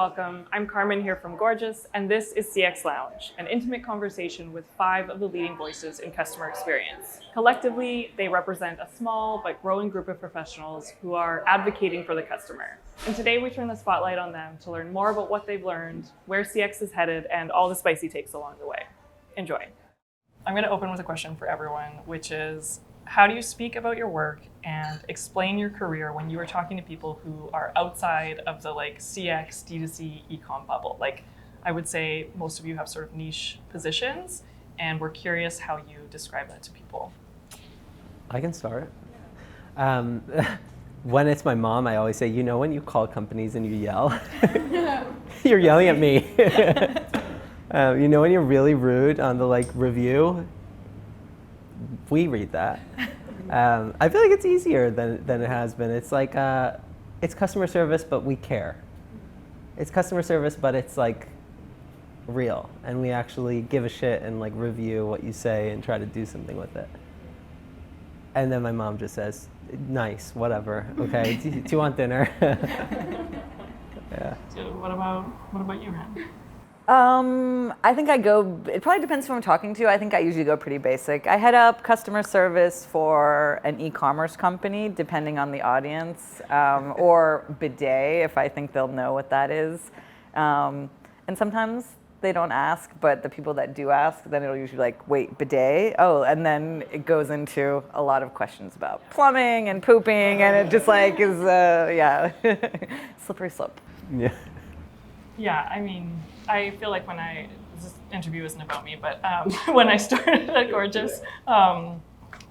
welcome. I'm Carmen here from Gorgias, and this is CX Lounge, an intimate conversation with 5 of the leading voices in customer experience. Collectively, they represent a small but growing group of professionals who are advocating for the customer. And today we turn the spotlight on them to learn more about what they've learned, where CX is headed, and all the spicy takes along the way. Enjoy. I'm going to open with a question for everyone, which is, how do you speak about your work and explain your career when you are talking to people who are outside of the CX, D2C, e-com bubble? I would say most of you have sort of niche positions, and we're curious how you describe that to people. I can start. When it's my mom, I always say, when you call companies and you yell, you're yelling at me. When you're really rude on the review, we read that. I feel like it's easier than it has been. It's it's customer service, but we care. It's customer service, but it's real, and we actually give a shit and review what you say and try to do something with it. And then my mom just says, nice, whatever, okay, do you want dinner? Yeah. So what about you, Ren? I think it probably depends who I'm talking to. I think I usually go pretty basic. I head up customer service for an e-commerce company, depending on the audience, or bidet, if I think they'll know what that is. And sometimes they don't ask, but the people that do ask, then it'll usually wait, bidet? Oh, and then it goes into a lot of questions about plumbing and pooping, and it just is, slippery slope. Yeah. Yeah, I mean, I feel like this interview isn't about me, but when I started at Gorgias, a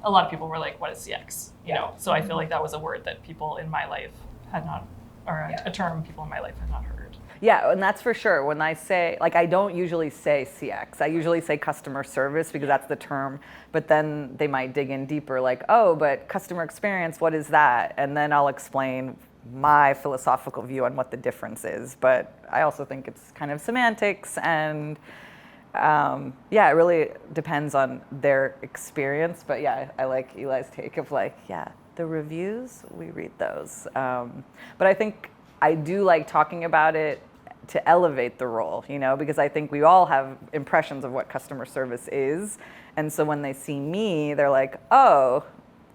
lot of people were like, what is CX? You know, so I feel like that was a word that people in my life had not, or a term people in my life had not heard. Yeah, and that's for sure. When I say, I don't usually say CX. I usually say customer service because that's the term, but then they might dig in deeper, oh, but customer experience, what is that? And then I'll explain my philosophical view on what the difference is, but I also think it's kind of semantics, and it really depends on their experience. But yeah, I like Eli's take of the reviews, we read those. But I think I do like talking about it to elevate the role, because I think we all have impressions of what customer service is, and so when they see me, they're like, oh,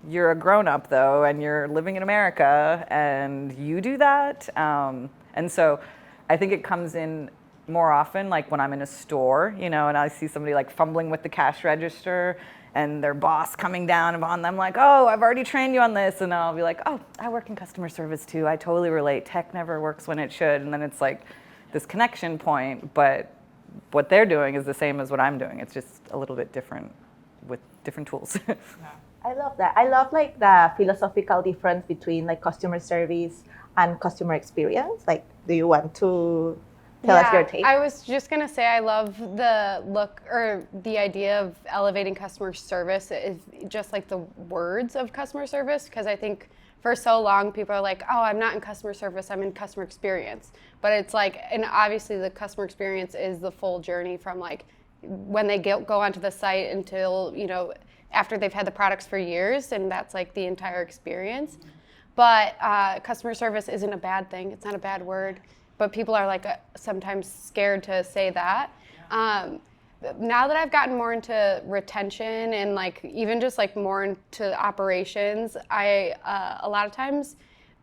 you're a grown-up though, and you're living in America, and you do that. And so I think it comes in more often, when I'm in a store, and I see somebody fumbling with the cash register, and their boss coming down on them oh, I've already trained you on this, and I'll be like, oh, I work in customer service too. I totally relate. Tech never works when it should, and then it's this connection point, but what they're doing is the same as what I'm doing. It's just a little bit different with different tools. Yeah. I love that. I love the philosophical difference between customer service and customer experience. Do you want to tell us your take? I was just gonna say I love the look or the idea of elevating customer service is just the words of customer service, because I think for so long people are oh, I'm not in customer service, I'm in customer experience. But it's and obviously the customer experience is the full journey from when they go onto the site until after they've had the products for years, and that's the entire experience. But customer service isn't a bad thing. It's not a bad word, but people are sometimes scared to say that. Now that I've gotten more into retention and even just more into operations, I a lot of times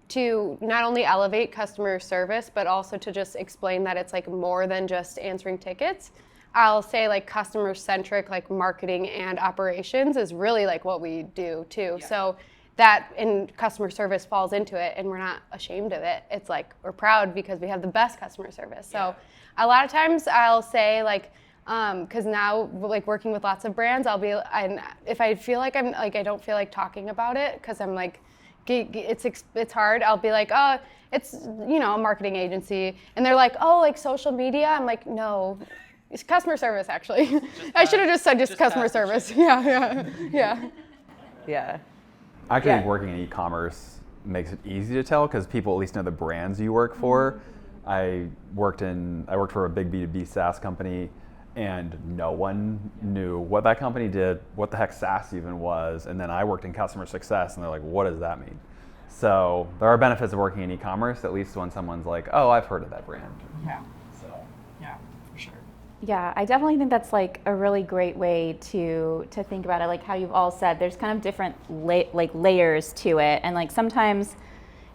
to not only elevate customer service, but also to just explain that it's more than just answering tickets. I'll say customer-centric marketing and operations is really what we do too. Yeah. So that in customer service falls into it, and we're not ashamed of it. It's we're proud because we have the best customer service. So a lot of times I'll say because now working with lots of brands, I'll be, and if I feel I'm I don't feel talking about it because I'm it's hard. I'll be oh, it's a marketing agency, and they're oh, social media. I'm no. It's customer service, actually. I should have just said just customer service. Yeah. Actually, working in e-commerce makes it easy to tell because people at least know the brands you work for. I worked for a big B2B SaaS company, and no one knew what that company did, what the heck SaaS even was, and then I worked in customer success, and they're what does that mean? So there are benefits of working in e-commerce, at least when someone's like, oh, I've heard of that brand. Yeah. Yeah, for sure. Yeah, I definitely think that's like a really great way to think about it. Like how you've all said, there's kind of different layers to it, and like sometimes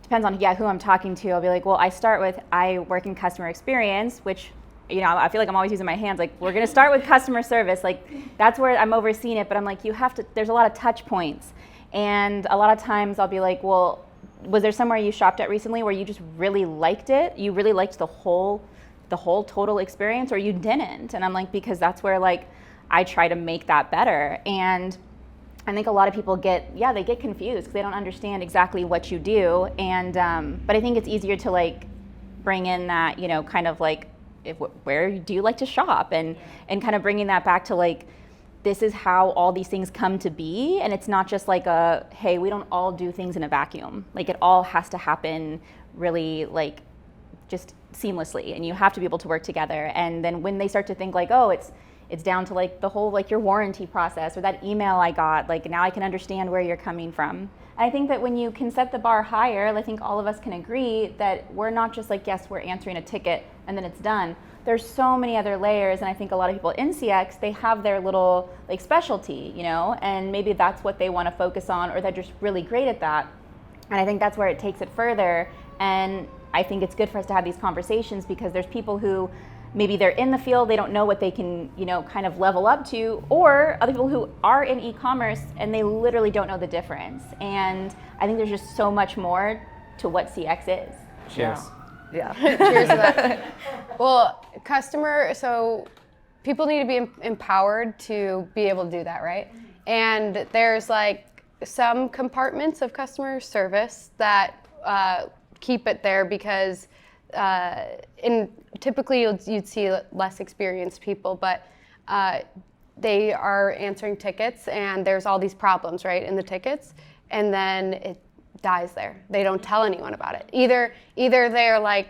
depends on who I'm talking to. I'll be like, well, I work in customer experience, which I feel like I'm always using my hands. Like we're gonna start with customer service. Like that's where I'm overseeing it, but I'm like, there's a lot of touch points, and a lot of times I'll be like, well, was there somewhere you shopped at recently where you just really liked it? You really liked the whole total experience, or you didn't? And I'm like, because that's where like I try to make that better. And I think a lot of people get confused because they don't understand exactly what you do. And but I think it's easier to like bring in that kind of like where do you like to shop, and kind of bringing that back to like, this is how all these things come to be. And it's not just like hey, we don't all do things in a vacuum. Like it all has to happen really like just seamlessly, and you have to be able to work together. And then when they start to think like, oh, it's down to like the whole like your warranty process, or that email I got, like now I can understand where you're coming from. And I think that when you can set the bar higher, I think all of us can agree that we're not just like, yes, we're answering a ticket and then it's done. There's so many other layers, and I think a lot of people in CX, they have their little like specialty, and maybe that's what they want to focus on, or they're just really great at that. And I think that's where it takes it further. And I think it's good for us to have these conversations, because there's people who maybe they're in the field, they don't know what they can, kind of level up to, or other people who are in e-commerce and they literally don't know the difference. And I think there's just so much more to what CX is. Cheers. Yeah. Cheers to that. Well, so people need to be empowered to be able to do that, right? And there's like some compartments of customer service that keep it there because typically you'd see less experienced people, but they are answering tickets and there's all these problems, right, in the tickets, and then it dies there. They don't tell anyone about it. Either they're like,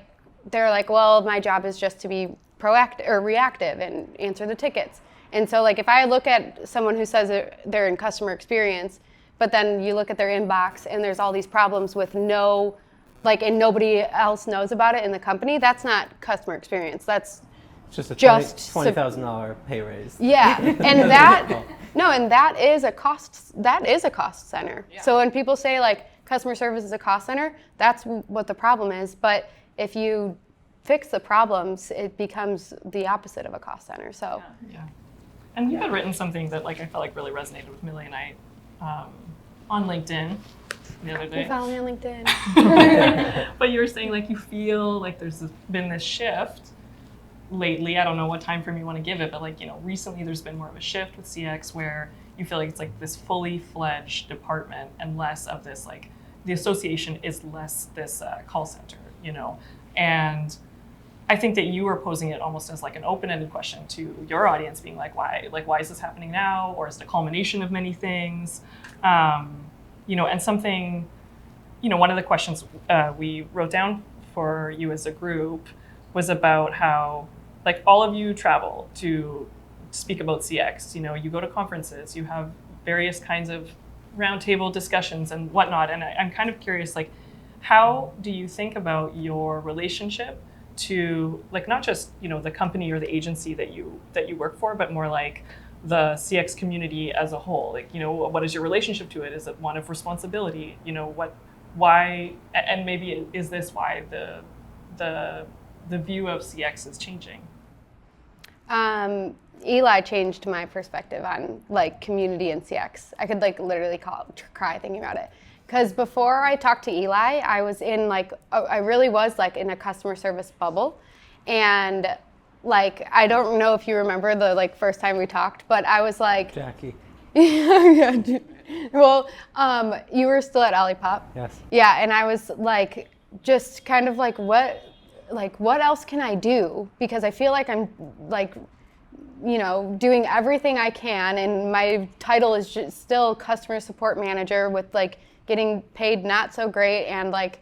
well, my job is just to be proactive or reactive and answer the tickets. And so like if I look at someone who says they're in customer experience, but then you look at their inbox and there's all these problems with and nobody else knows about it in the company, that's not customer experience. That's just a $20,000 pay raise. Yeah, and that is a cost center. Yeah. So when people say like customer service is a cost center, that's what the problem is. But if you fix the problems, it becomes the opposite of a cost center. So yeah. And you had written something that like I felt like really resonated with Millie and I on LinkedIn the other day. You follow me on LinkedIn. But you were saying like you feel like there's been this shift lately. I don't know what time frame you want to give it, but like, recently there's been more of a shift with CX where you feel like it's like this fully fledged department and less of this like the association is less this call center, and I think that you were posing it almost as like an open-ended question to your audience, being like, why is this happening now? Or is it a culmination of many things? And something, one of the questions we wrote down for you as a group was about how, like, all of you travel to speak about CX. You go to conferences, you have various kinds of roundtable discussions and whatnot. And I'm kind of curious, like, how do you think about your relationship to, like, not just the company or the agency that you work for, but more like the CX community as a whole? Like, what is your relationship to it? Is it one of responsibility? Why, and maybe is this why the view of CX is changing? Eli changed my perspective on like community and CX. I could like literally cry thinking about it. Because before I talked to Eli, I was in like, I really was like in a customer service bubble. And like, I don't know if you remember the like first time we talked, but I was like, Jackie. Yeah. Well, you were still at Olipop. Yes. Yeah, and I was like, just kind of like, what else can I do? Because I feel like I'm like, doing everything I can, and my title is just still customer support manager with like getting paid not so great, and like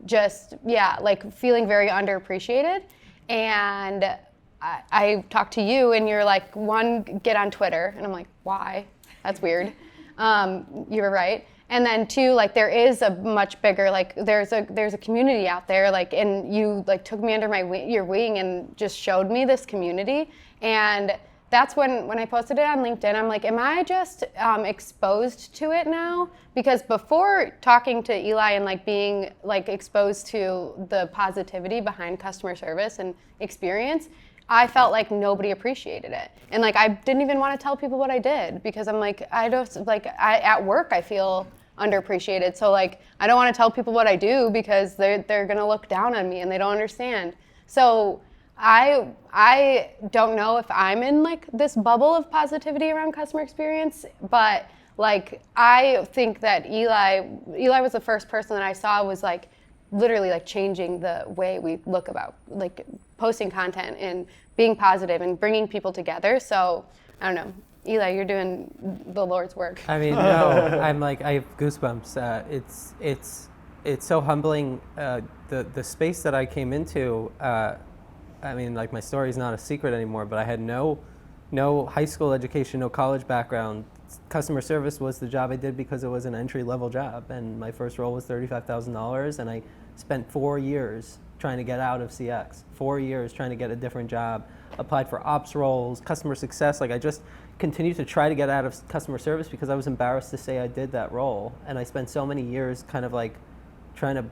just like feeling very underappreciated. And I talked to you, and you're like, one, get on Twitter, and I'm like, why? That's weird. You were right. And then two, like there is a much bigger, like there's a community out there, like, and you like took me under your wing and just showed me this community. And that's when I posted it on LinkedIn, I'm like, am I just exposed to it now? Because before talking to Eli and like being like exposed to the positivity behind customer service and experience, I felt like nobody appreciated it. And like I didn't even want to tell people what I did because I'm like, at work I feel underappreciated. So like I don't want to tell people what I do because they're gonna look down on me and they don't understand. So I don't know if I'm in like this bubble of positivity around customer experience, but like I think that Eli was the first person that I saw was like literally like changing the way we look about like posting content and being positive and bringing people together. So I don't know, Eli, you're doing the Lord's work. I mean, no, I'm like, I have goosebumps. It's so humbling. The space that I came into, I mean, like my story is not a secret anymore, but I had no high school education, no college background. Customer service was the job I did because it was an entry-level job, and my first role was $35,000, and I spent 4 years trying to get out of CX, 4 years trying to get a different job, applied for ops roles, customer success. Like I just continued to try to get out of customer service because I was embarrassed to say I did that role, and I spent so many years kind of like trying to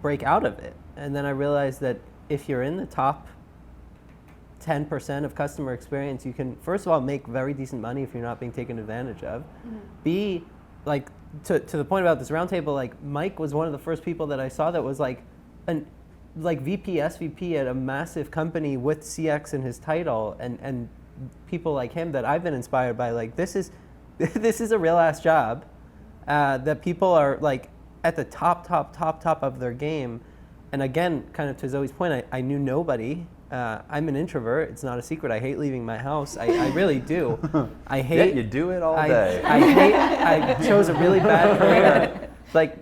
break out of it. And then I realized that if you're in the top 10% of customer experience, you can, first of all, make very decent money if you're not being taken advantage of. Mm-hmm. B, like, to the point about this roundtable, like, Mike was one of the first people that I saw that was like VP, SVP at a massive company with CX in his title, and people like him that I've been inspired by. Like, this is a real ass job that people are like at the top of their game. And again, kind of to Zoe's point, I knew nobody. I'm an introvert. It's not a secret. I hate leaving my house. I really do. I hate. Yet you do it all day. I chose a really bad career. Like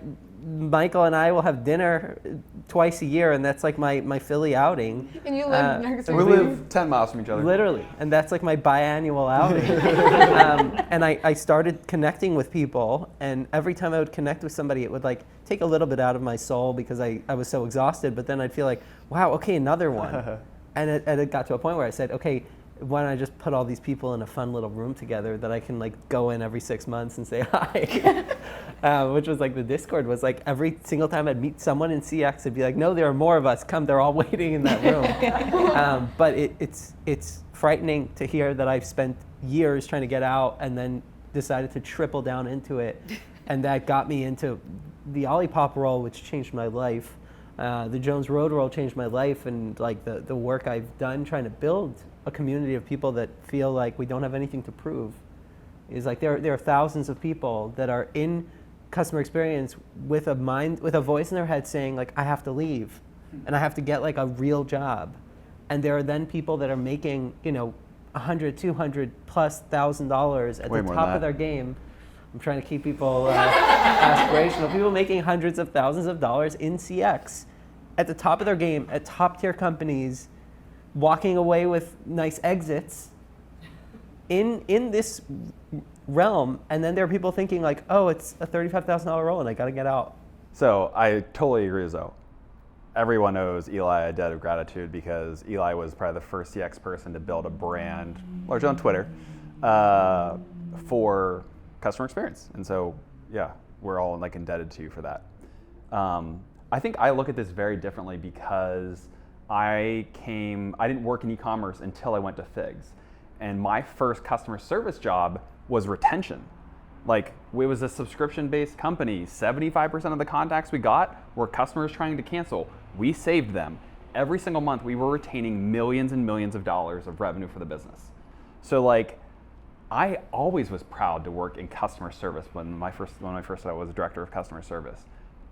Michael and I will have dinner twice a year, and that's like my Philly outing. And you live next to we live 10 miles from each other. Literally, and that's like my biannual outing. And I started connecting with people, and every time I would connect with somebody, it would like take a little bit out of my soul because I was so exhausted, but then I'd feel like, wow, okay, another one. And it got to a point where I said, okay, why don't I just put all these people in a fun little room together that I can like go in every 6 months and say hi. Which was like the Discord was like every single time I'd meet someone in CX, I'd be like, no, there are more of us, come, they're all waiting in that room. But it's frightening to hear that I've spent years trying to get out and then decided to triple down into it. And that got me into the Olipop role, which changed my life. The Jones Road role changed my life, and like the work I've done trying to build a community of people that feel like we don't have anything to prove is like there are thousands of people that are in customer experience with a voice in their head saying like, I have to leave and I have to get like a real job. And there are then people that are making, you know, $100, $200 plus $1,000 at the top of their game. I'm trying to keep people aspirational. People making hundreds of thousands of dollars in CX at the top of their game at top tier companies, walking away with nice exits in this realm. And then there are people thinking like, oh, it's a $35,000 role and I got to get out. So I totally agree with Zoe. Everyone owes Eli a debt of gratitude because Eli was probably the first CX person to build a brand, largely on Twitter, for customer experience. And so, yeah, we're all like indebted to you for that. I think I look at this very differently because I didn't work in e-commerce until I went to Figs. And my first customer service job was retention. Like, it was a subscription-based company. 75% of the contacts we got were customers trying to cancel. We saved them. Every single month, we were retaining millions and millions of dollars of revenue for the business. So like, I always was proud to work in customer service when I first started, I was a director of customer service.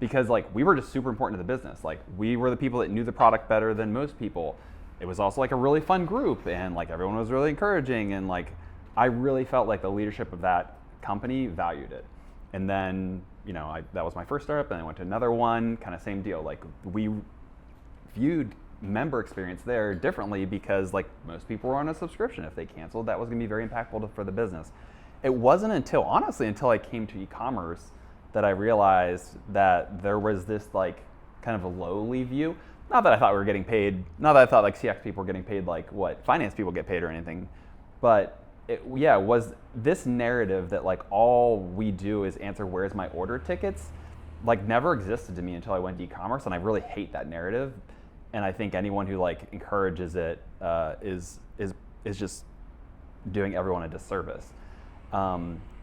Because like, we were just super important to the business. Like, we were the people that knew the product better than most people. It was also like a really fun group, and like everyone was really encouraging, and like, I really felt like the leadership of that company valued it. And then, you know, that was my first startup, and I went to another one, kind of same deal. Like, we viewed member experience there differently because like most people were on a subscription. If they canceled, that was gonna be very impactful for the business. It wasn't until I came to e-commerce that I realized that there was this like kind of a lowly view. Not that I thought we were getting paid, not that I thought like CX people were getting paid like what finance people get paid or anything, but it was this narrative that like all we do is answer where's my order tickets, like never existed to me until I went to e-commerce, and I really hate that narrative. And I think anyone who like encourages it is just doing everyone a disservice.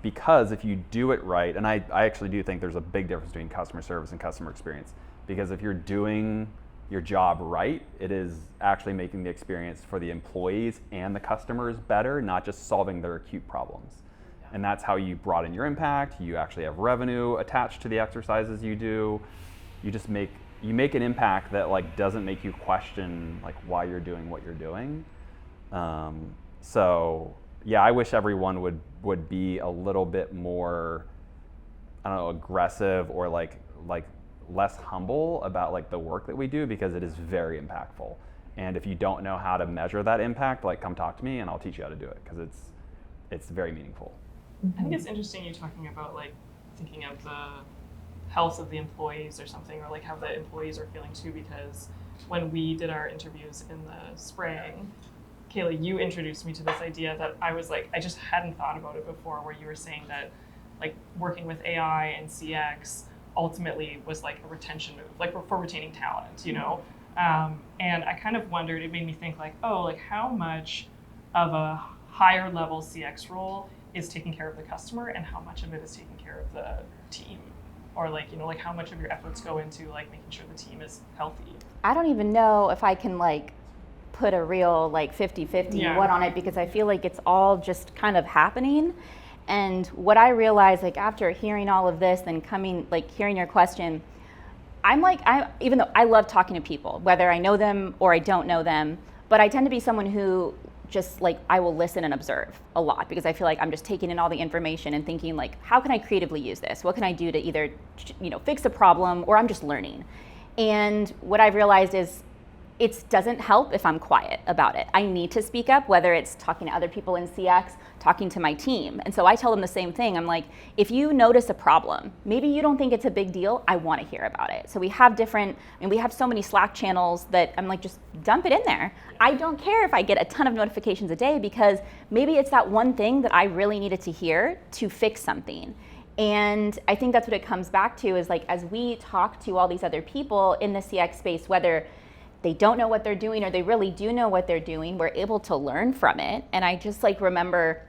Because if you do it right, and I actually do think there's a big difference between customer service and customer experience, because if you're doing your job right, it is actually making the experience for the employees and the customers better, not just solving their acute problems. And that's how you broaden your impact. You actually have revenue attached to the exercises you do. You make an impact that like doesn't make you question like why you're doing what you're doing. So yeah, I wish everyone would be a little bit more, I don't know, aggressive or like less humble about like the work that we do, because it is very impactful. And if you don't know how to measure that impact, like come talk to me and I'll teach you how to do it, because it's very meaningful. I think it's interesting you talking about like thinking of the health of the employees or something, or like how the employees are feeling too, because when we did our interviews in the spring, Kayla, you introduced me to this idea that I was like, I just hadn't thought about it before, where you were saying that like working with AI and CX ultimately was like a retention move, like for retaining talent, you know? And I kind of wondered, it made me think like, oh, like how much of a higher level CX role is taking care of the customer and how much of it is taking care of the team? Or like, you know, like how much of your efforts go into like making sure the team is healthy? I don't even know if I can like put a real like 50-50 what on it, because I feel like it's all just kind of happening. And what I realized, like after hearing all of this, then hearing your question, even though I love talking to people, whether I know them or I don't know them, but I tend to be someone who just like, I will listen and observe a lot, because I feel like I'm just taking in all the information and thinking like, how can I creatively use this? What can I do to either, fix a problem, or I'm just learning. And what I've realized is it doesn't help if I'm quiet about it. I need to speak up, whether it's talking to other people in CX, talking to my team. And so I tell them the same thing. I'm like, if you notice a problem, maybe you don't think it's a big deal, I want to hear about it. So we have we have so many Slack channels that I'm like, just dump it in there. I don't care if I get a ton of notifications a day, because maybe it's that one thing that I really needed to hear to fix something. And I think that's what it comes back to, is like, as we talk to all these other people in the CX space, whether they don't know what they're doing or they really do know what they're doing, we're able to learn from it. And I just like remember,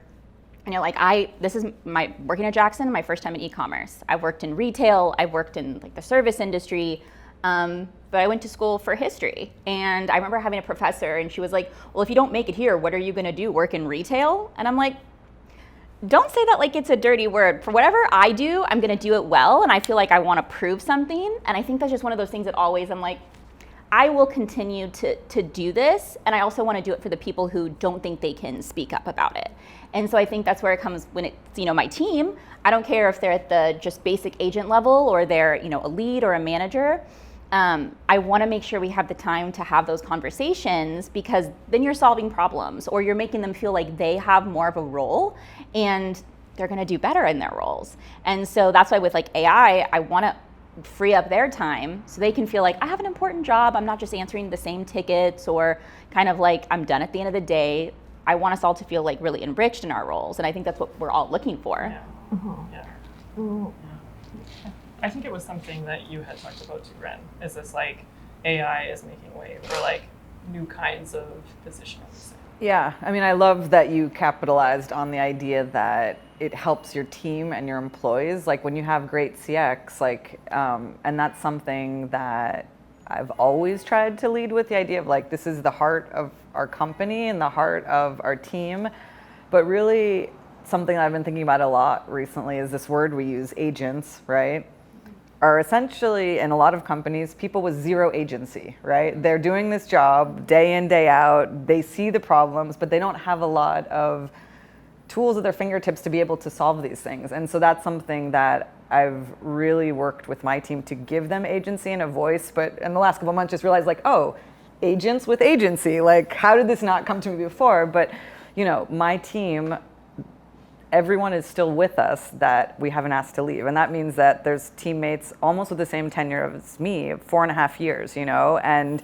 this is my working at Jackson, my first time in e-commerce. I've worked in retail, I've worked in like the service industry, but I went to school for history. And I remember having a professor, and she was like, well, if you don't make it here, what are you gonna do, work in retail? And I'm like, don't say that like it's a dirty word. For whatever I do, I'm gonna do it well, and I feel like I wanna prove something. And I think that's just one of those things that always I'm like, I will continue to do this, and I also want to do it for the people who don't think they can speak up about it. And so I think that's where it comes when it's, my team. I don't care if they're at the just basic agent level or they're, a lead or a manager. I want to make sure we have the time to have those conversations, because then you're solving problems, or you're making them feel like they have more of a role and they're going to do better in their roles. And so that's why with like AI, I want to free up their time so they can feel like I have an important job. I'm not just answering the same tickets, or kind of like I'm done at the end of the day. I want us all to feel like really enriched in our roles. And I think that's what we're all looking for. Yeah. Mm-hmm. Yeah. Mm-hmm. Yeah. I think it was something that you had talked about too, Ren, is this like AI is making way for like new kinds of positions. Yeah, I love that you capitalized on the idea that it helps your team and your employees. Like when you have great CX, and that's something that I've always tried to lead with, the idea of like, this is the heart of our company and the heart of our team. But really something I've been thinking about a lot recently is this word we use, agents, right? Are essentially, in a lot of companies, people with zero agency, right? They're doing this job day in, day out. They see the problems, but they don't have a lot of tools at their fingertips to be able to solve these things. And so that's something that I've really worked with my team to give them agency and a voice. But in the last couple of months, just realized like, oh, agents with agency. Like, how did this not come to me before? But, my team, everyone is still with us that we haven't asked to leave. And that means that there's teammates almost with the same tenure as me, 4.5 years, you know, and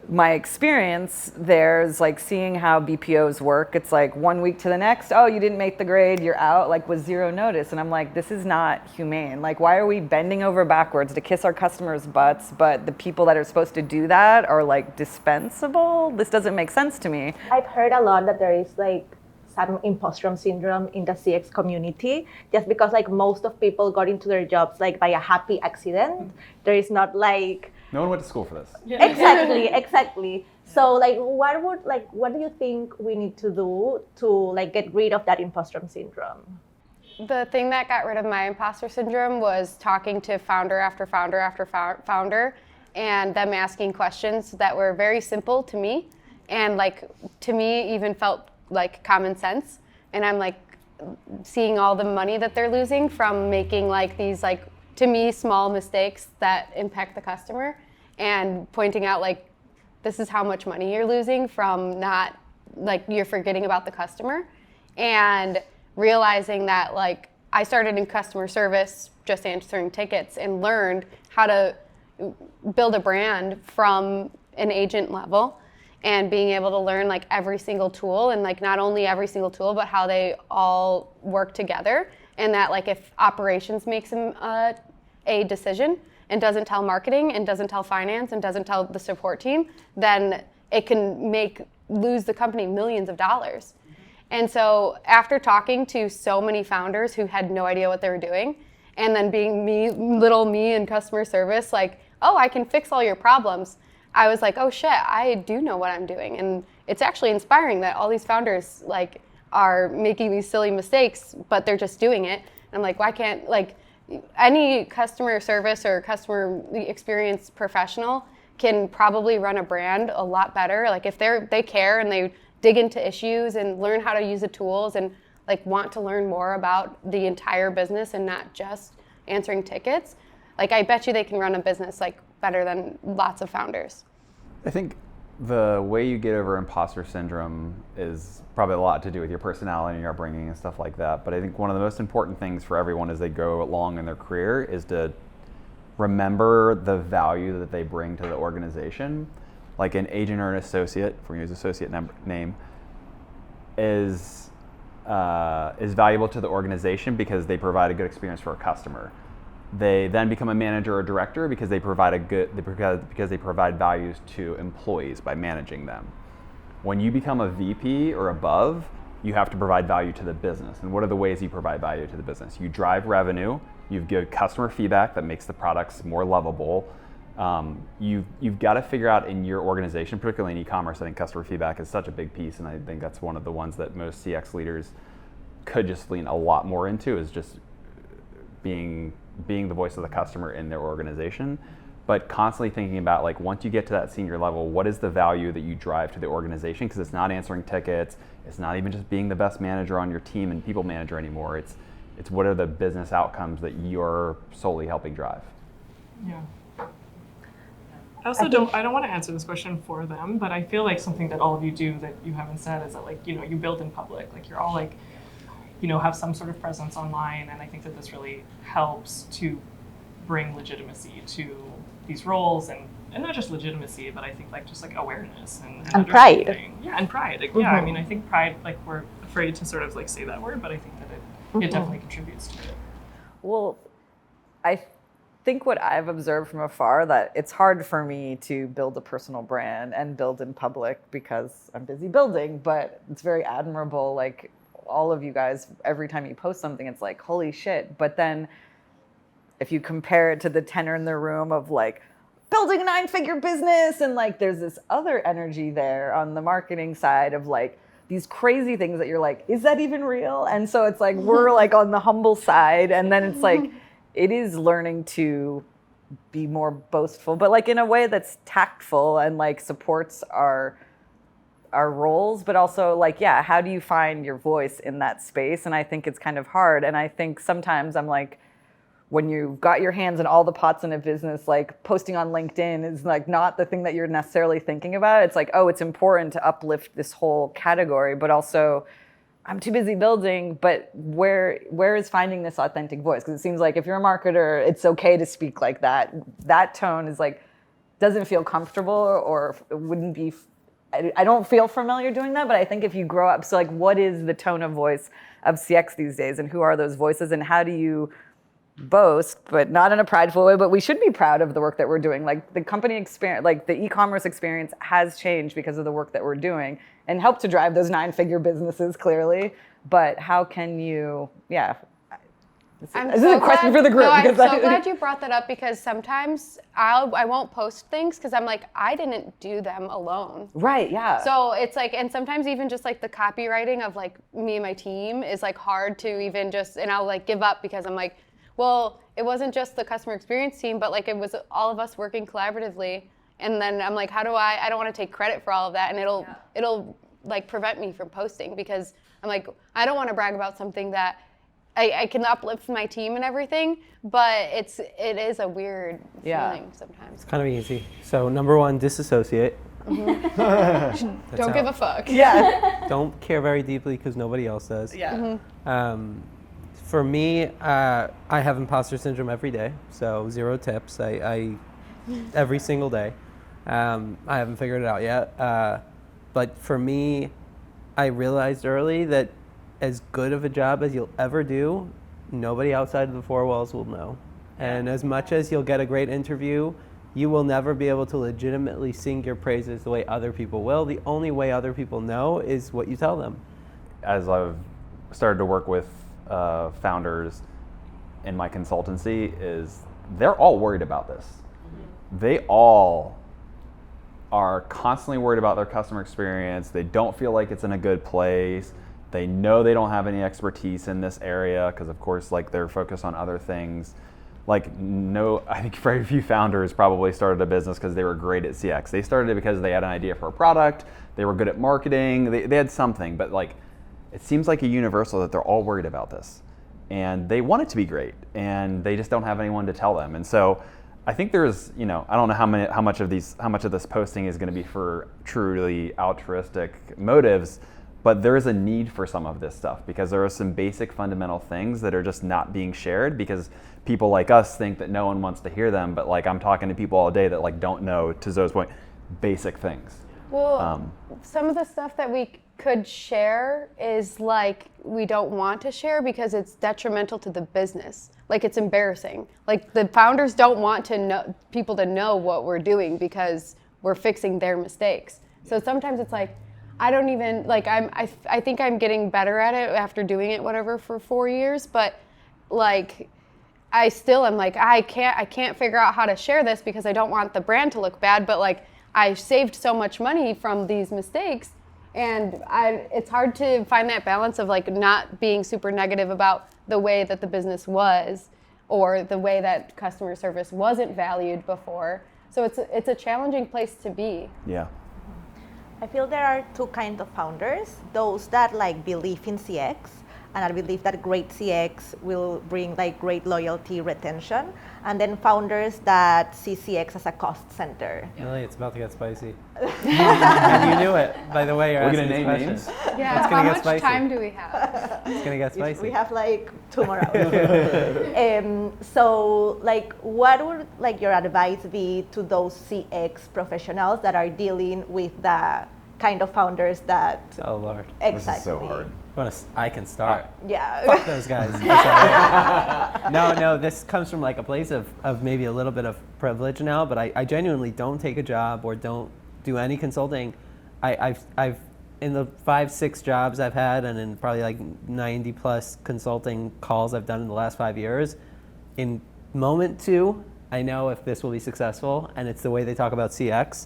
my experience there's like seeing how BPOs work. It's like 1 week to the next, oh, you didn't make the grade, you're out, like with zero notice. And I'm like, this is not humane. Like, why are we bending over backwards to kiss our customers' butts, but the people that are supposed to do that are like dispensable? This doesn't make sense to me. I've heard a lot that there is like some imposter syndrome in the CX community, just because like most of people got into their jobs like by a happy accident. There is not like No one went to school for this. exactly. So like what do you think we need to do to like get rid of that imposter syndrome? The thing that got rid of my imposter syndrome was talking to founder after founder after founder and them asking questions that were very simple to me and like to me even felt like common sense. And I'm like seeing all the money that they're losing from making like these like to me small mistakes that impact the customer and pointing out like this is how much money you're losing from not like you're forgetting about the customer and realizing that like I started in customer service just answering tickets and learned how to build a brand from an agent level and being able to learn like every single tool and like not only every single tool but how they all work together and that like if operations makes a decision and doesn't tell marketing and doesn't tell finance and doesn't tell the support team, then it can lose the company millions of dollars. And so after talking to so many founders who had no idea what they were doing and then being little me in customer service, like, oh, I can fix all your problems. I was like, oh shit, I do know what I'm doing. And it's actually inspiring that all these founders like are making these silly mistakes, but they're just doing it. And I'm like, why can't, like, any customer service or customer experience professional can probably run a brand a lot better. Like if they care and they dig into issues and learn how to use the tools and like want to learn more about the entire business and not just answering tickets, like I bet you they can run a business like better than lots of founders. I think the way you get over imposter syndrome is probably a lot to do with your personality and your upbringing and stuff like that. But I think one of the most important things for everyone as they go along in their career is to remember the value that they bring to the organization. Like an agent or an associate, if we use associate name, is valuable to the organization because they provide a good experience for a customer. They then become a manager or director because they provide values to employees by managing them. When you become a VP or above, you have to provide value to the business. And what are the ways you provide value to the business? You drive revenue, you give customer feedback that makes the products more lovable. You've got to figure out in your organization, particularly in e-commerce, I think customer feedback is such a big piece, and I think that's one of the ones that most CX leaders could just lean a lot more into, is just being the voice of the customer in their organization, but constantly thinking about like once you get to that senior level, what is the value that you drive to the organization? Because it's not answering tickets, it's not even just being the best manager on your team and people manager anymore. It's what are the business outcomes that you're solely helping drive. Yeah. I don't want to answer this question for them, but I feel like something that all of you do that you haven't said is that like, you know, you build in public, like you're all like, you know, have some sort of presence online. And I think that this really helps to bring legitimacy to these roles and not just legitimacy, but I think like just like awareness and pride. Yeah, and pride. Like, yeah, I mean, I think pride, like we're afraid to sort of like say that word, but I think that it definitely contributes to it. Well, I think what I've observed from afar, that it's hard for me to build a personal brand and build in public because I'm busy building, but it's very admirable. Like all of you guys, every time you post something, it's like, holy shit. But then if you compare it to the tenor in the room of like building a 9-figure business, and like there's this other energy there on the marketing side of like these crazy things that you're like, is that even real? And so it's like, we're like on the humble side. And then it's like, it is learning to be more boastful, but like in a way that's tactful and like supports our roles, but also like, yeah, how do you find your voice in that space? And I think it's kind of hard. And I think sometimes I'm like, when you've got your hands in all the pots in a business, like posting on LinkedIn is like not the thing that you're necessarily thinking about. It's like, oh, it's important to uplift this whole category, but also I'm too busy building, but where is finding this authentic voice? Because it seems like if you're a marketer, it's okay to speak like that. That tone is like, doesn't feel comfortable or wouldn't be, I don't feel familiar doing that, but I think if you grow up, so like what is the tone of voice of CX these days and who are those voices and how do you boast, but not in a prideful way, but we should be proud of the work that we're doing. Like the company experience, like the e-commerce experience has changed because of the work that we're doing and helped to drive those 9-figure businesses clearly. But how can you, this is a question for the group. No, I'm so glad you brought that up because sometimes I won't post things because I'm like, I didn't do them alone. Right, yeah. So it's like, and sometimes even just like the copywriting of like me and my team is like hard to even just, and I'll like give up because I'm like, well, it wasn't just the customer experience team, but like it was all of us working collaboratively. And then I'm like, I don't want to take credit for all of that. And it'll like prevent me from posting because I'm like, I don't want to brag about something that I can uplift my team and everything, but it is a weird feeling sometimes. It's kind of easy. So number 1, disassociate. Don't give a fuck. Yeah. Don't care very deeply because nobody else does. Yeah. For me, I have imposter syndrome every day, so 0 tips. I every single day. I haven't figured it out yet. But for me, I realized early that as good of a job as you'll ever do, nobody outside of the 4 walls will know. And as much as you'll get a great interview, you will never be able to legitimately sing your praises the way other people will. The only way other people know is what you tell them. As I've started to work with founders in my consultancy, is they're all worried about this. They all are constantly worried about their customer experience. They don't feel like it's in a good place. They know they don't have any expertise in this area because, of course, like they're focused on other things. Like, no, I think very few founders probably started a business because they were great at CX. They started it because they had an idea for a product. They were good at marketing. They had something, but like, it seems like a universal that they're all worried about this, and they want it to be great, and they just don't have anyone to tell them. And so, I think there's, I don't know how much of this posting is going to be for truly altruistic motives, but there is a need for some of this stuff because there are some basic fundamental things that are just not being shared because people like us think that no one wants to hear them. But like I'm talking to people all day that like don't know, to Zoe's point, basic things. Well, some of the stuff that we could share is like we don't want to share because it's detrimental to the business. Like it's embarrassing. Like the founders don't want to know people to know what we're doing because we're fixing their mistakes. So sometimes it's like I don't even like I think I'm getting better at it after doing it whatever for 4 years, but like I still am like I can't figure out how to share this because I don't want the brand to look bad, but like I saved so much money from these mistakes, and it's hard to find that balance of like not being super negative about the way that the business was or the way that customer service wasn't valued before. So it's a challenging place to be. Yeah. I feel there are 2 kinds of founders, those that like believe in CX, and I believe that great CX will bring like great loyalty, retention, and then founders that see CX as a cost center. Really, it's about to get spicy. And you knew it, by the way. We're gonna name names. Yeah, It's gonna how get much spicy. time do we have? It's gonna get spicy. We have like 2 more hours. So like what would like your advice be to those CX professionals that are dealing with the kind of founders that Oh Lord. exactly. This is so hard. I can start. Yeah. Fuck those guys. No, this comes from like a place of maybe a little bit of privilege now, but I genuinely don't take a job or don't do any consulting. I've in the 5-6 jobs I've had and in probably like 90 plus consulting calls I've done in the last 5 years, in moment 2, I know if this will be successful, and it's the way they talk about CX.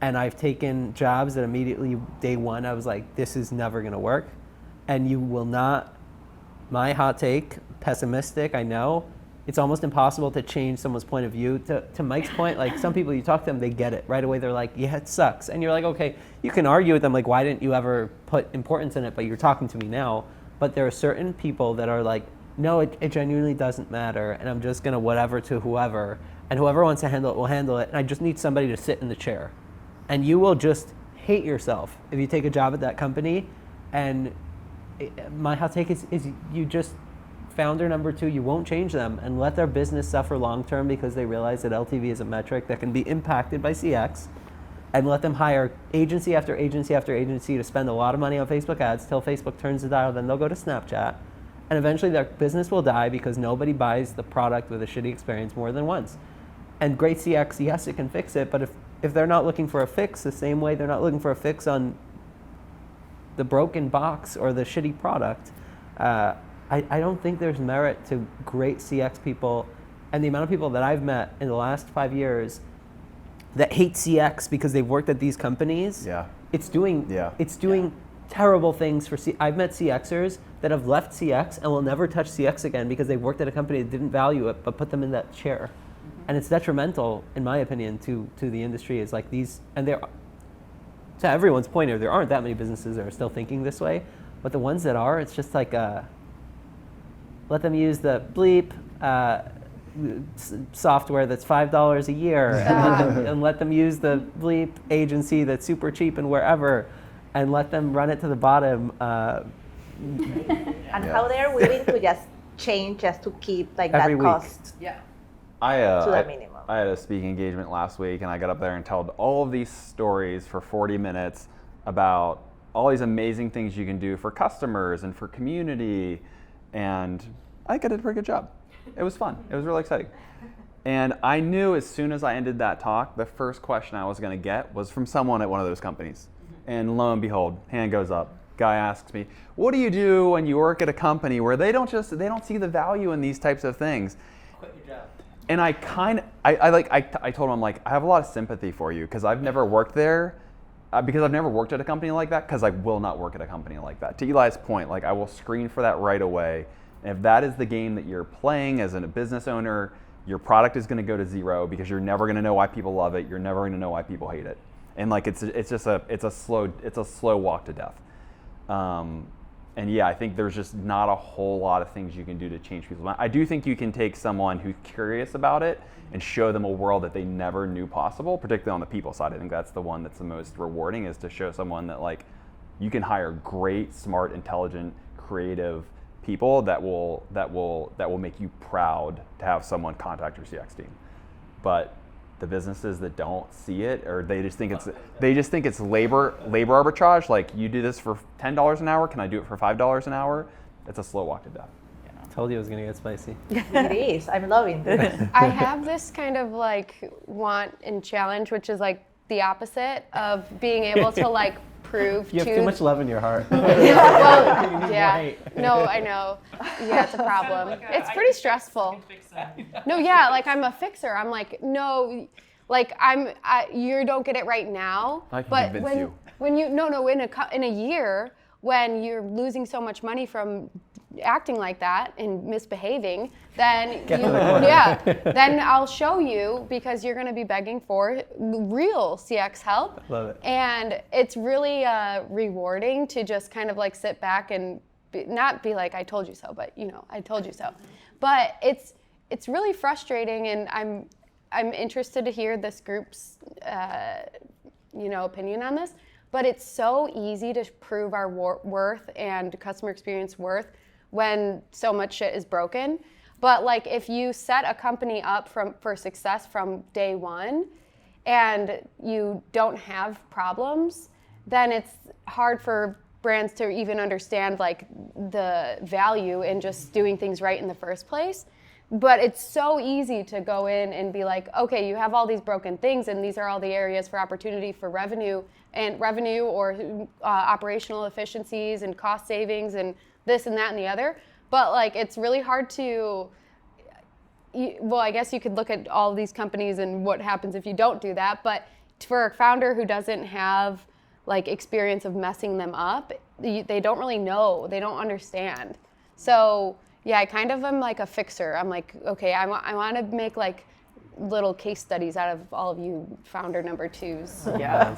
And I've taken jobs that immediately day 1 I was like, this is never gonna work. And you will not, my hot take, pessimistic, I know, it's almost impossible to change someone's point of view. To Mike's point, like some people, you talk to them, they get it. Right away they're like, yeah, it sucks. And you're like, okay, you can argue with them, like, why didn't you ever put importance in it, but you're talking to me now. But there are certain people that are like, no, it genuinely doesn't matter, and I'm just gonna whatever to whoever, and whoever wants to handle it will handle it, and I just need somebody to sit in the chair. And you will just hate yourself if you take a job at that company and my hot take is you just founder number 2, you won't change them and let their business suffer long term because they realize that LTV is a metric that can be impacted by CX, and let them hire agency after agency after agency to spend a lot of money on Facebook ads till Facebook turns the dial. Then they'll go to Snapchat, and eventually their business will die because nobody buys the product with a shitty experience more than once. And great CX, yes, it can fix it, but if they're not looking for a fix the same way they're not looking for a fix on the broken box or the shitty product, I don't think there's merit to great CX people. And the amount of people that I've met in the last 5 years that hate CX because they've worked at these companies, it's doing terrible things for I've met CXers that have left CX and will never touch CX again because they worked at a company that didn't value it but put them in that chair. And it's detrimental, in my opinion, to the industry. Is like these, and they're, to everyone's point here, there aren't that many businesses that are still thinking this way, but the ones that are, it's just like, let them use the bleep software that's $5 a year, and let them use the bleep agency that's super cheap and wherever, and let them run it to the bottom. And how they're willing to just change just to keep like Every that week. cost to the minimum. I had a speaking engagement last week, and I got up there and told all of these stories for 40 minutes about all these amazing things you can do for customers and for community, and I think I did a pretty good job. It was fun. It was really exciting. And I knew as soon as I ended that talk, the first question I was going to get was from someone at one of those companies. And lo and behold, hand goes up. Guy asks me, "What do you do when you work at a company where they don't see the value in these types of things?" Quit your job. And I told him, I'm like, I have a lot of sympathy for you because I've never worked there, because I've never worked at a company like that, because I will not work at a company like that. To Eli's point, like I will screen for that right away. And if that is the game that you're playing as a business owner, your product is going to go to zero because you're never going to know why people love it. You're never going to know why people hate it. And like it's a slow walk to death. And yeah, I think there's just not a whole lot of things you can do to change people's mind. I do think you can take someone who's curious about it and show them a world that they never knew possible, particularly on the people side. I think that's the one that's the most rewarding, is to show someone that like you can hire great, smart, intelligent, creative people that will make you proud to have someone contact your CX team. But the businesses that don't see it, or they just think it's labor arbitrage. Like, you do this for $10 an hour, can I do it for $5 an hour? It's a slow walk to death. I told you it was going to get spicy. It is. I'm loving this. I have this kind of like want and challenge, which is like the opposite of being able to like prove You have to too much love in your heart. well, yeah. Right. No, I know. Yeah, it's a problem. It's pretty stressful. No, yeah, like I'm a fixer. I'm like, no, like you don't get it right now. I can but convince you. when you in a year when you're losing so much money from acting like that and misbehaving, then then I'll show you, because you're going to be begging for real CX help. Love it. And it's really rewarding to just kind of like sit back and not be like, I told you so, but I told you so. But it's really frustrating, and I'm interested to hear this group's opinion on this. But it's so easy to prove our worth and customer experience worth when so much shit is broken. But like, if you set a company up for success from day one and you don't have problems, then it's hard for brands to even understand like the value in just doing things right in the first place. But it's so easy to go in and be like, okay, you have all these broken things, and these are all the areas for opportunity for revenue or operational efficiencies and cost savings and this and that and the other. But like, it's really hard to, well, I guess you could look at all of these companies and what happens if you don't do that. But for a founder who doesn't have like experience of messing them up, they don't really know, they don't understand. So yeah, I kind of am like a fixer. I'm like, okay, I want to make like little case studies out of all of you founder number twos. Yeah.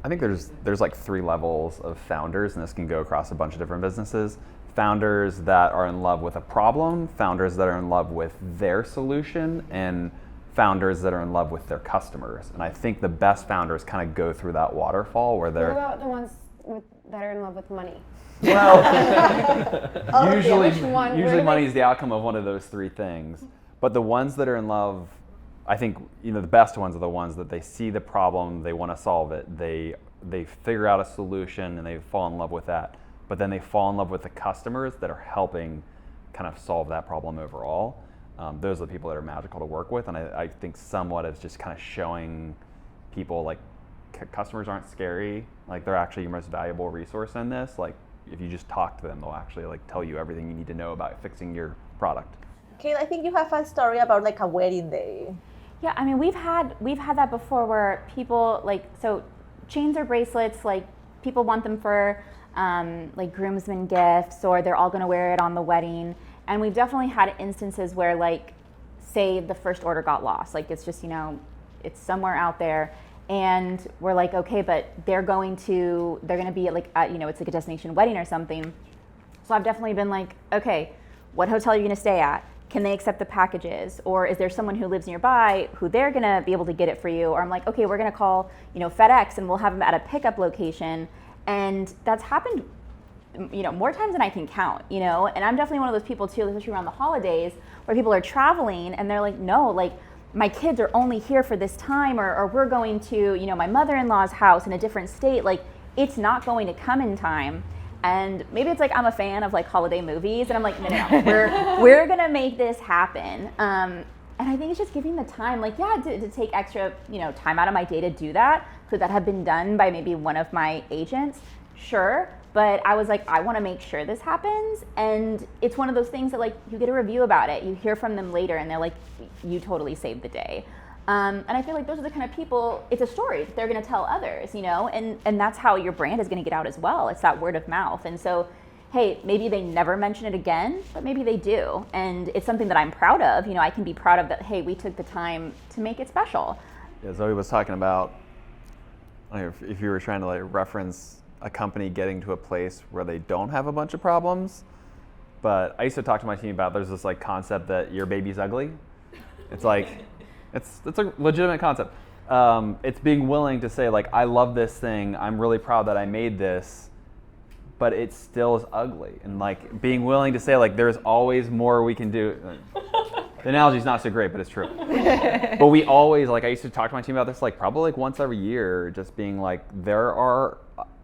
I think there's like 3 levels of founders, and this can go across a bunch of different businesses. Founders that are in love with a problem, founders that are in love with their solution, and founders that are in love with their customers. And I think the best founders kind of go through that waterfall where they're... What about the ones that are in love with money? Well, usually, Which one? Where usually do money they- is the outcome of one of those three things. But the ones that are in love, I think the best ones are the ones that they see the problem, they want to solve it, they figure out a solution, and they fall in love with that. But then they fall in love with the customers that are helping kind of solve that problem overall. Those are the people that are magical to work with, and I think somewhat it's just kind of showing people like customers aren't scary, like they're actually your most valuable resource in this. Like if you just talk to them, they'll actually like tell you everything you need to know about fixing your product. Kate, I think you have a story about like a wedding day. Yeah, I mean we've had that before where people so chains or bracelets, like people want them for like groomsmen gifts, or they're all gonna wear it on the wedding. And we've definitely had instances where like say the first order got lost, like it's just it's somewhere out there, and we're like, okay, but they're gonna be like at, it's like a destination wedding or something. So I've definitely been like, okay, what hotel are you gonna stay at? Can they accept the packages? Or is there someone who lives nearby who they're gonna be able to get it for you? Or I'm like, okay, we're gonna call, FedEx and we'll have them at a pickup location. And that's happened, more times than I can count, and I'm definitely one of those people too, especially around the holidays, where people are traveling and they're like, no, like my kids are only here for this time, or we're going to, my mother-in-law's house in a different state, like it's not going to come in time. And maybe it's like I'm a fan of like holiday movies, and I'm like, no, we're gonna make this happen. And I think it's just giving the time, like, to take extra, time out of my day to do that. Could that have been done by maybe one of my agents? Sure. But I was like, I want to make sure this happens. And it's one of those things that like you get a review about it, you hear from them later, and they're like, you totally saved the day. And I feel like those are the kind of people, it's a story that they're going to tell others, and that's how your brand is going to get out as well. It's that word of mouth. And so, hey, maybe they never mention it again, but maybe they do. And it's something that I'm proud of. I can be proud of that, hey, we took the time to make it special. Yeah, Zoe was talking about if you were trying to like reference a company getting to a place where they don't have a bunch of problems. But I used to talk to my team about there's this like concept that your baby's ugly. It's like, it's a legitimate concept. It's being willing to say like, I love this thing. I'm really proud that I made this, but it still is ugly. And like being willing to say like, there's always more we can do. The analogy's not so great, but it's true. But we always, like I used to talk to my team about this like probably like once every year, just being like, there are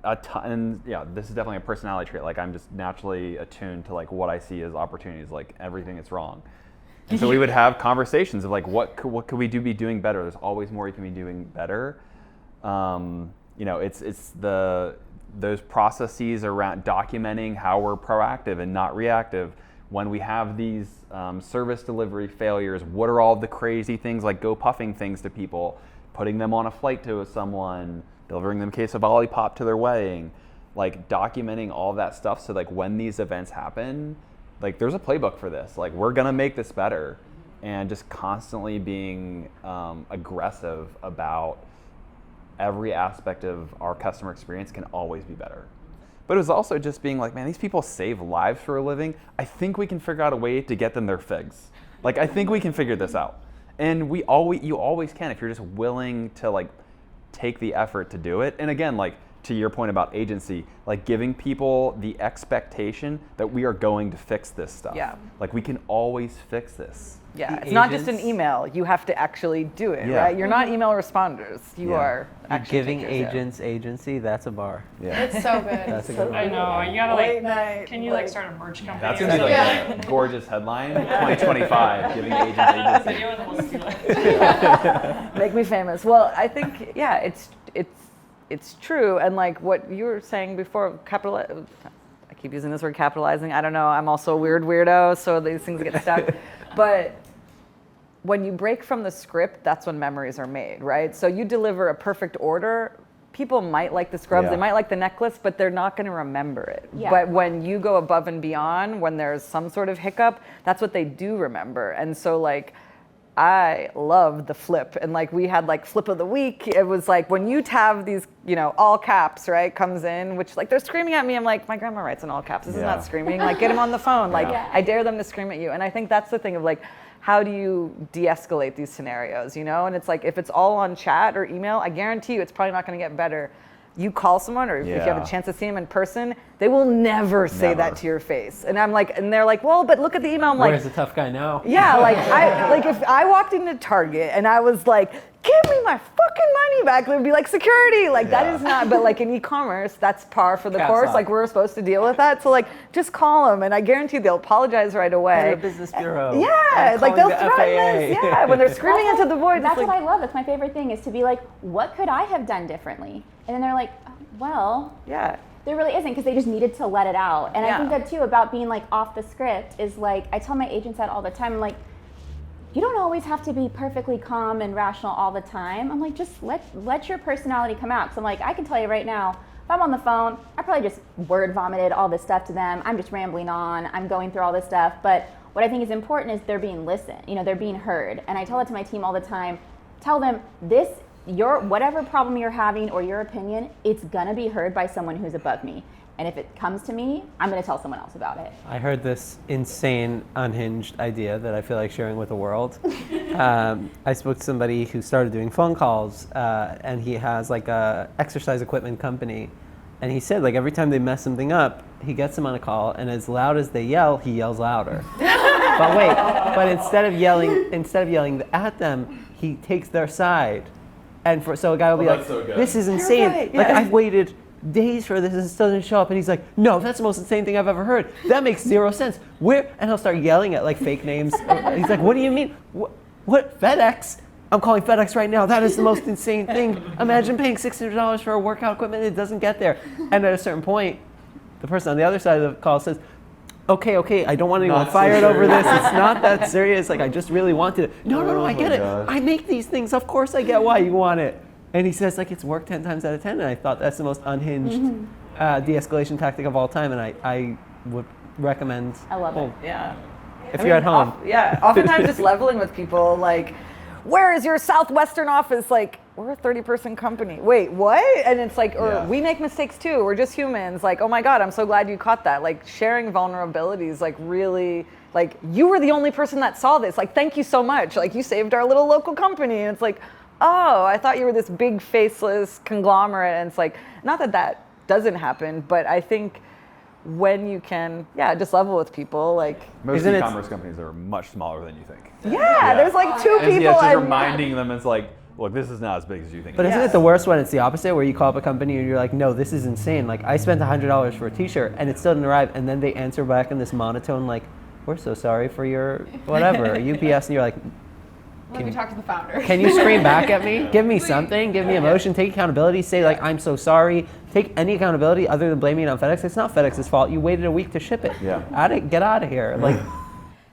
a ton, and yeah, this is definitely a personality trait. Like I'm just naturally attuned to like what I see as opportunities, like everything that's wrong. And so we would have conversations of like, what could we be doing better? There's always more you can be doing better. It's those processes around documenting how we're proactive and not reactive. When we have these service delivery failures, what are all the crazy things like go puffing things to people, putting them on a flight to someone, delivering them a case of Olipop to their wedding, like documenting all that stuff. So like when these events happen, like there's a playbook for this. Like we're gonna make this better, and just constantly being aggressive about every aspect of our customer experience can always be better. But it was also just being like, man, these people save lives for a living. I think we can figure out a way to get them their figs. Like I think we can figure this out, and you always can if you're just willing to like take the effort to do it. And again, like to your point about agency, like giving people the expectation that we are going to fix this stuff. Yeah. Like we can always fix this. Yeah, The it's not just an agents- email. You have to actually do it, Yeah. right? You're not email responders. You Yeah. are actually Giving takers, yeah. agents agency, that's a bar. Yeah. It's so good. That's a good I one. know. You gotta Late like. night, Can you like start a merch company? That's or gonna be like something? a gorgeous headline, 2025, giving agents agency. You and we'll steal it. Make me famous. Well, I think it's true, and like what you were saying before, I keep using this word capitalizing. I don't know. I'm also a weird weirdo, so these things get stuck. But when you break from the script, that's when memories are made, right? So you deliver a perfect order. People might like the scrubs, Yeah. they might like the necklace, but they're not going to remember it. Yeah. But when you go above and beyond, when there's some sort of hiccup, that's what they do remember. And so like, I love the flip, and like we had like flip of the week. It was like when you have these, all caps, right, comes in, which like they're screaming at me. I'm like, my grandma writes in all caps. This is Yeah. not screaming. Like get them on the phone. Like Yeah. I dare them to scream at you. And I think that's the thing of like, how do you de-escalate these scenarios, And it's like if it's all on chat or email, I guarantee you it's probably not going to get better. you call someone or if you have Yeah. a chance to see them in person, they will never say Never. that to your face. And I'm like, and they're like, well, but look at the email. I'm like, Where's the tough guy now? yeah, like if I walked into Target and I was like, give me my fucking money back, they would be like, security. Like that is not, but like in e-commerce, that's par for the Caps course. lock. Like we're supposed to deal with that. So like, just call them and I guarantee they'll apologize right away. Better Business Bureau. Yeah, I'm like they'll calling the threaten this. FAA. Yeah, when they're screaming into the void. That's it's what like, I love. That's my favorite thing is to be like, what could I have done differently? And then they're like, oh, well, yeah. there really isn't because they just needed to let it out. And Yeah. I think that too about being like off the script is like, I tell my agents that all the time. I'm like, you don't always have to be perfectly calm and rational all the time. I'm like, just let your personality come out. Because I'm like, I can tell you right now, if I'm on the phone, I probably just word vomited all this stuff to them. I'm just rambling on. I'm going through all this stuff. But what I think is important is they're being listened. You know, they're being heard. And I tell it to my team all the time. Tell them your whatever problem you're having or your opinion, it's gonna be heard by someone who's above me. And if it comes to me, I'm gonna tell someone else about it. I heard this insane, unhinged idea that I feel like sharing with the world. I spoke to somebody who started doing phone calls, and he has like a exercise equipment company. And he said like every time they mess something up, he gets them on a call, and as loud as they yell, he yells louder. but instead of yelling at them, he takes their side. And so a guy will be like, "This is insane! right, Like yeah. I've waited days for this, and it still doesn't show up." And he's like, "No, that's the most insane thing I've ever heard. That makes zero sense. Where?" And he'll start yelling at like fake names. He's like, "What do you mean? What FedEx? I'm calling FedEx right now. That is the most insane thing. Imagine paying $600 for a workout equipment and it doesn't get there." And at a certain point, the person on the other side of the call says, Okay, I don't want anyone Not so fired over serious. this. It's not that serious. Like, I just really wanted it. No, I Oh get my it. gosh. I make these things. Of course I get why you want it. And he says, like, it's worked 10 times out of 10. And I thought that's the most unhinged de-escalation tactic of all time. And I would recommend. I love it. Yeah. If you're at home. Oftentimes just leveling with people, like, where is your Southwestern office? Like, we're a 30-person company. Wait, what? And it's like, or Yeah. we make mistakes too. We're just humans. Like, oh my God, I'm so glad you caught that. Like, sharing vulnerabilities, like, really, like, you were the only person that saw this. Like, thank you so much. Like, you saved our little local company. And it's like, oh, I thought you were this big faceless conglomerate. And it's like, not that that doesn't happen, but I think when you can, just level with people, like, Most Isn't it- e-commerce companies are much smaller than you think. there's like two And people. yeah, just and- reminding them, it's like, look, this is not as big as you think. But it isn't is. it the worst when it's the opposite, where you call up a company and you're like, no, this is insane. Like, I spent $100 for a t-shirt and it still didn't arrive. And then they answer back in this monotone, like, we're so sorry for your whatever, UPS. And you're like, Let me talk to the founder. can you scream back at me? Give me something. Give me emotion. Take accountability. Say, like, I'm so sorry. Take any accountability other than blaming it on FedEx. It's not FedEx's fault. You waited a week to ship it. Yeah. Get out of here. Like,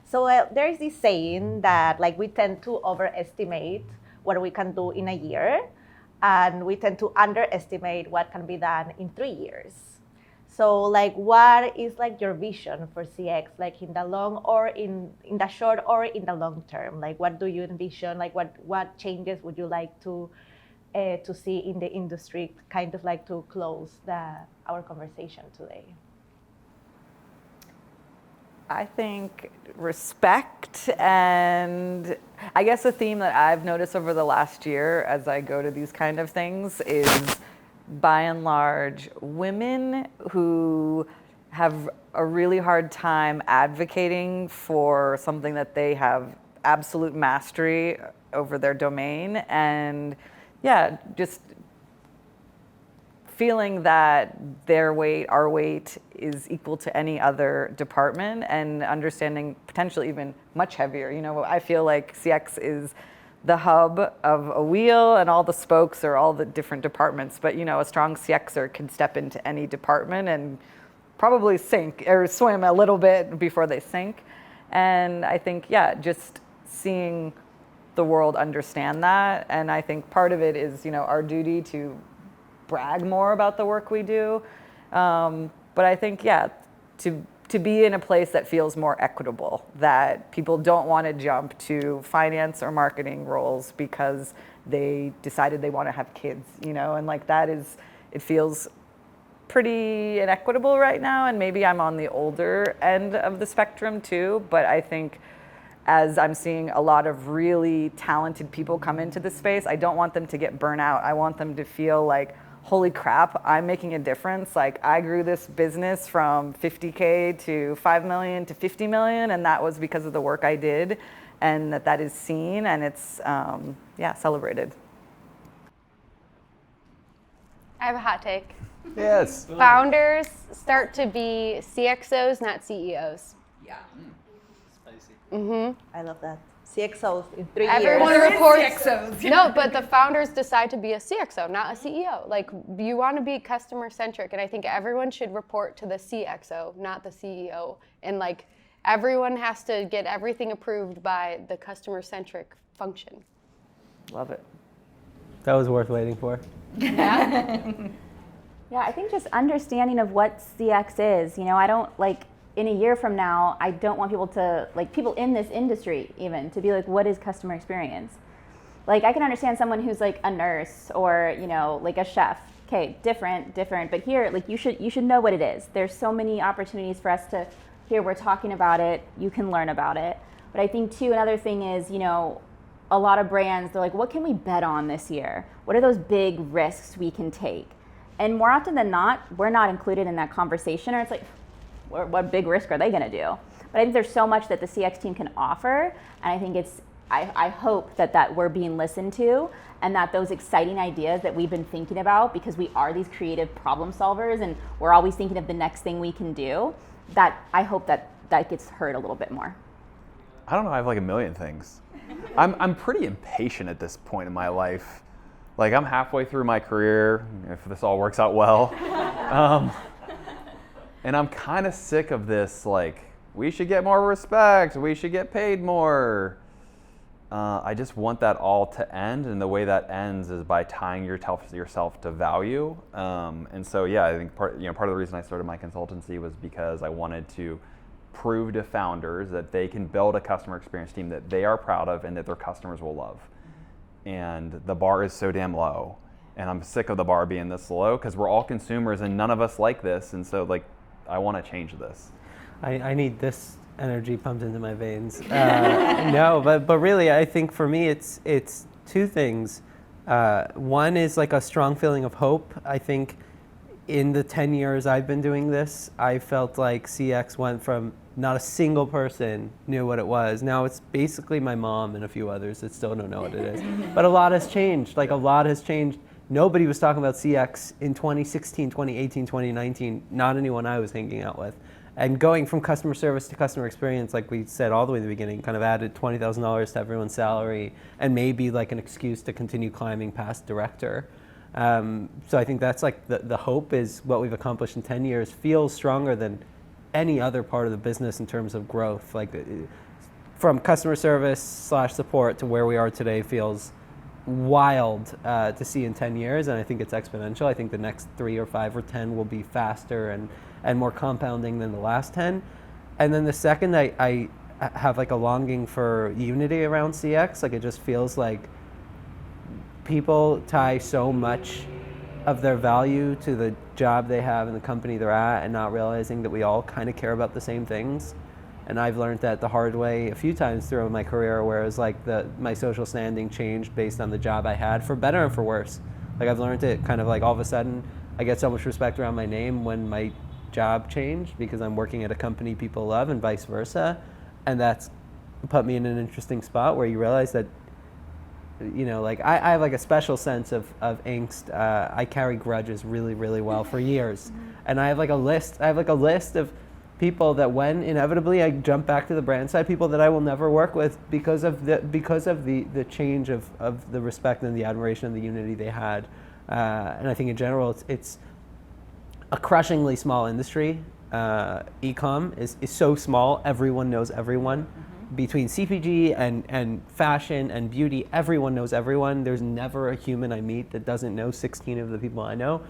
So there is this saying that like we tend to overestimate what we can do in a year, and we tend to underestimate what can be done in 3 years. So like, what is like your vision for CX, like in the long or in the short or in the long term? Like, what do you envision? Like, what changes would you like to see in the industry? Kind of like to close our conversation today. I think respect, and I guess a theme that I've noticed over the last year as I go to these kind of things is, by and large, women who have a really hard time advocating for something that they have absolute mastery over their domain, and just feeling that their weight, our weight, is equal to any other department, and understanding potentially even much heavier. You know, I feel like CX is the hub of a wheel, and all the spokes are all the different departments. But you know, a strong CXer can step into any department and probably sink or swim a little bit before they sink. And I think, just seeing the world understand that. And I think part of it is, our duty to brag more about the work we do. But I think, to be in a place that feels more equitable, that people don't want to jump to finance or marketing roles because they decided they want to have kids, and like it feels pretty inequitable right now. And maybe I'm on the older end of the spectrum too, but I think as I'm seeing a lot of really talented people come into the space, I don't want them to get burnt out. I want them to feel like, holy crap, I'm making a difference. Like I grew this business from 50K to 5 million to 50 million, and that was because of the work I did, and that is seen, and it's celebrated. I have a hot take. Yes. Founders start to be CXOs, not CEOs. Yeah. I love that. CXOs in 3 Everyone years. reports. CXOs. No, but the founders decide to be a CXO, not a CEO. Like you want to be customer centric, and I think everyone should report to the CXO, not the CEO. And like everyone has to get everything approved by the customer centric function. Love it. That was worth waiting for. Yeah, I think just understanding of what CX is. You know, I don't like in a year from now, I don't want people to, like people in this industry even, to be like, what is customer experience? Like I can understand someone who's like a nurse or, you know, like a chef. Okay, different, but here, like you should know what it is. There's so many opportunities for us to, here we're talking about it, you can learn about it. But I think too, another thing is, you know, a lot of brands, they're like, what can we bet on this year? What are those big risks we can take? And more often than not, we're not included in that conversation, or it's like, what big risk are they going to do? But I think there's so much that the CX team can offer, and I think I hope that we're being listened to, and that those exciting ideas that we've been thinking about, because we are these creative problem solvers, and we're always thinking of the next thing we can do, that I hope that gets heard a little bit more. I don't know, I have like a million things. I'm pretty impatient at this point in my life. Like I'm halfway through my career, if this all works out well. And I'm kind of sick of this, like, we should get more respect, we should get paid more. I just want that all to end, and the way that ends is by tying yourself to value. And so, yeah, I think part of the reason I started my consultancy was because I wanted to prove to founders that they can build a customer experience team that they are proud of and that their customers will love. And the bar is so damn low, and I'm sick of the bar being this low because we're all consumers and none of us like this, and so like I want to change this. I need this energy pumped into my veins. No, but really, I think for me, it's two things. One is like a strong feeling of hope. I think in the 10 years I've been doing this, I felt like CX went from not a single person knew what it was. Now it's basically my mom and a few others that still don't know what it is. But a lot has changed. Like a lot has changed. Nobody was talking about CX in 2016, 2018, 2019, not anyone I was hanging out with. And going from customer service to customer experience, like we said all the way in the beginning, kind of added $20,000 to everyone's salary and maybe like an excuse to continue climbing past director. So I think that's like the hope is what we've accomplished in 10 years feels stronger than any other part of the business in terms of growth. Like from customer service / support to where we are today feels wild to see in 10 years, and I think it's exponential. I think the next 3 or 5 or 10 will be faster and more compounding than the last 10. And then the second, I have like a longing for unity around CX. Like it just feels like people tie so much of their value to the job they have and the company they're at, and not realizing that we all kind of care about the same things. And I've learned that the hard way a few times throughout my career, whereas like my social standing changed based on the job I had, for better and for worse. Like I've learned it kind of like all of a sudden I get so much respect around my name when my job changed because I'm working at a company people love, and vice versa. And that's put me in an interesting spot where you realize that, you know, like I have like a special sense of angst. I carry grudges really, really well for years. And I have like a list of people that when inevitably I jump back to the brand side, people that I will never work with because of the change of the respect and the admiration and the unity they had. And I think in general it's a crushingly small industry. E-com is so small, everyone knows everyone. Between CPG and fashion and beauty, everyone knows everyone. There's never a human I meet that doesn't know 16 of the people I know.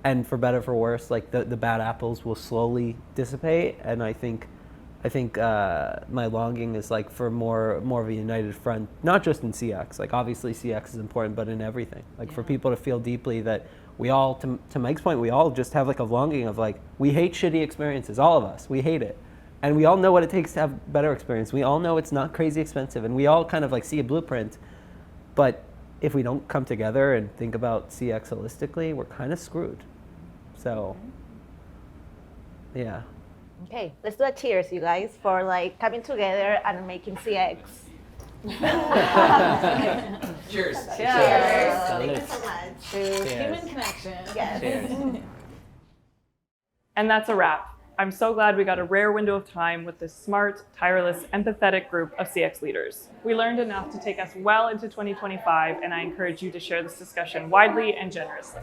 And for better for worse, like the bad apples will slowly dissipate. And I think my longing is like for more of a united front, not just in CX. Like obviously CX is important, but in everything. Like for people to feel deeply that we all, to Mike's point, we all just have like a longing of like, we hate shitty experiences, all of us, we hate it. And we all know what it takes to have better experience. We all know it's not crazy expensive, and we all kind of like see a blueprint, but if we don't come together and think about CX holistically, we're kind of screwed. So, yeah. Okay, let's do a cheers, you guys, for like coming together and making CX. Cheers. Thank you so much. Human connection. Yes. Cheers. And that's a wrap. I'm so glad we got a rare window of time with this smart, tireless, empathetic group of CX leaders. We learned enough to take us well into 2025, and I encourage you to share this discussion widely and generously.